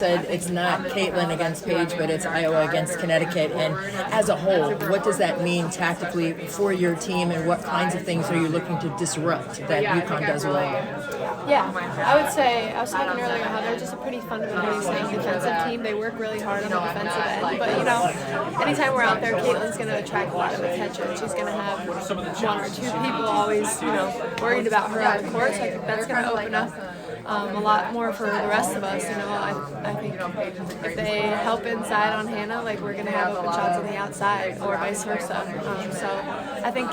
Said it's not Caitlin against Paige, but it's Iowa against Connecticut. And as a whole, what does that mean tactically for your team, and what kinds of things are you looking to disrupt that UConn does well? Yeah, I would say, I was talking earlier how they're just a pretty fundamentally sound defensive team. They work really hard on the defensive end, but anytime we're out there, Caitlin's going to attract a lot of attention. She's going to have one or two people always, worried about her on the court, so I think that's going to open up a lot more for the rest of us. I think if they help inside on Hannah, we're going to have open shots on the outside, or vice versa. So I think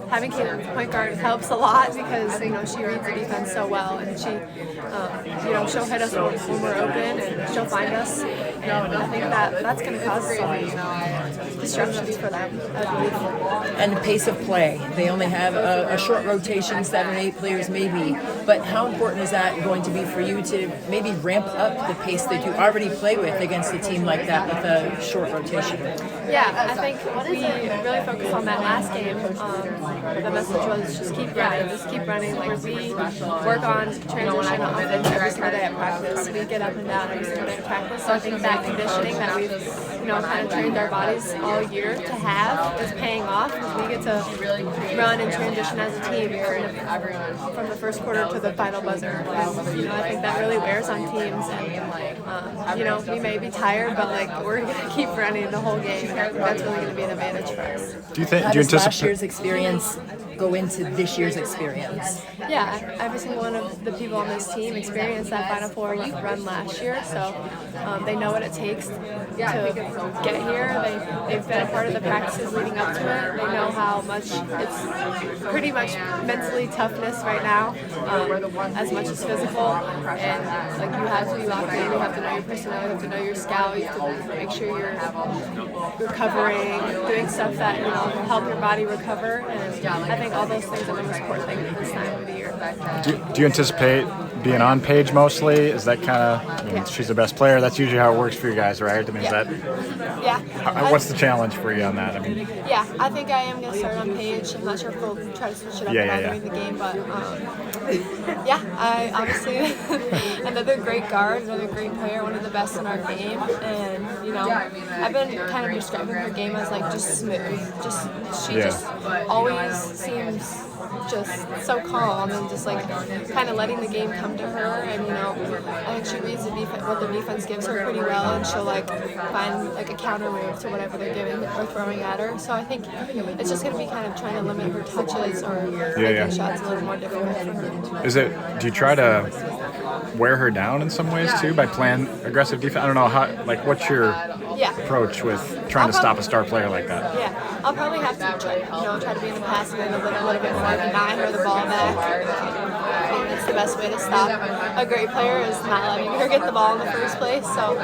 having Caitlin point guard helps a lot because she reads the defense so well, and she'll hit us when we're open, and she'll find us. And I think that's going to cause some disruptions for them, I believe. And the pace of play. They only have a short rotation, 7 or 8 players maybe. But how important is that going to be for you to maybe ramp up the pace that you already play with against a team like that with a short rotation? Yeah, I think we really focused on that last game. The message was just keep running. We work on transition offense every single day at practice. We get up and down every single day at practice. So I think that conditioning that we've kind of trained our bodies all year to have is paying off, because we get to run and transition as a team from the first quarter to the final buzzer. And, I think that really wears on teams, and we may be tired, but we're going to keep running the whole game. I think that's really going to be an advantage for us. How does last year's experience go into this year's experience? Yeah, every single one of the people on this team experienced that Final Four run last year, so they know what it takes to get here. They've been a part of the practices leading up to it. They know how much it's pretty much mentally toughness right now, as much as physical. And you have to be locked in. You have to know your personnel. You have to know your scout. You have to make sure you're recovering, doing stuff that help your body recover. And I think all those things are the most important thing at this time of the year. Do you anticipate being on Paige mostly? Is that kind of, she's the best player. That's usually how it works for you guys, right? Is that? Yeah. What's the challenge for you on that? Yeah, I think I am going to start on Paige. I'm not sure if we'll try to switch it up during the game, but I obviously another great guard, another great player, one of the best in our game, and I've been kind of describing her game as just smooth. She just always seems just so calm and just kind of letting the game come to her, and I think she reads what the defense gives her pretty well, and she'll find a counter move to whatever they're giving or throwing at her. So I think it's just going to be kind of trying to limit her touches or making shots a little more difficult for her. Do you try to wear her down in some ways too by playing aggressive defense? I don't know how. What's your approach with trying to stop a star player like that? Yeah, I'll probably have to try to be in the passing lane a little bit more, deny her the ball back. I think that's the best way to stop a great player, is not letting her get the ball in the first place. So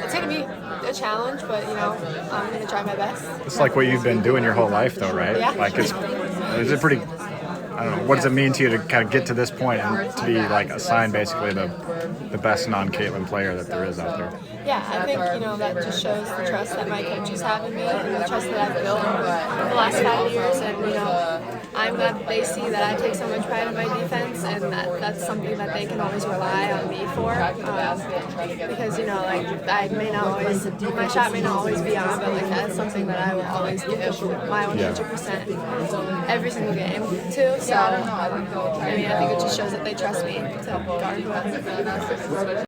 it's going to be a challenge, but I'm going to try my best. It's like what you've been doing your whole life, though, right? Yeah. Is it pretty? I don't know. What does it mean to you to kind of get to this point and to be assigned basically the best non-Caitlin player that there is out there? Yeah, I think that just shows the trust that my coaches have in me, and the trust that I've built over the last 5 years. And I'm glad that they see that I take so much pride in my defense, and that's something that they can always rely on me for. Because I may not always, my shot may not always be on, but that's something that I will always give my 100% every single game too. So I think it just shows that they trust me to guard whoever.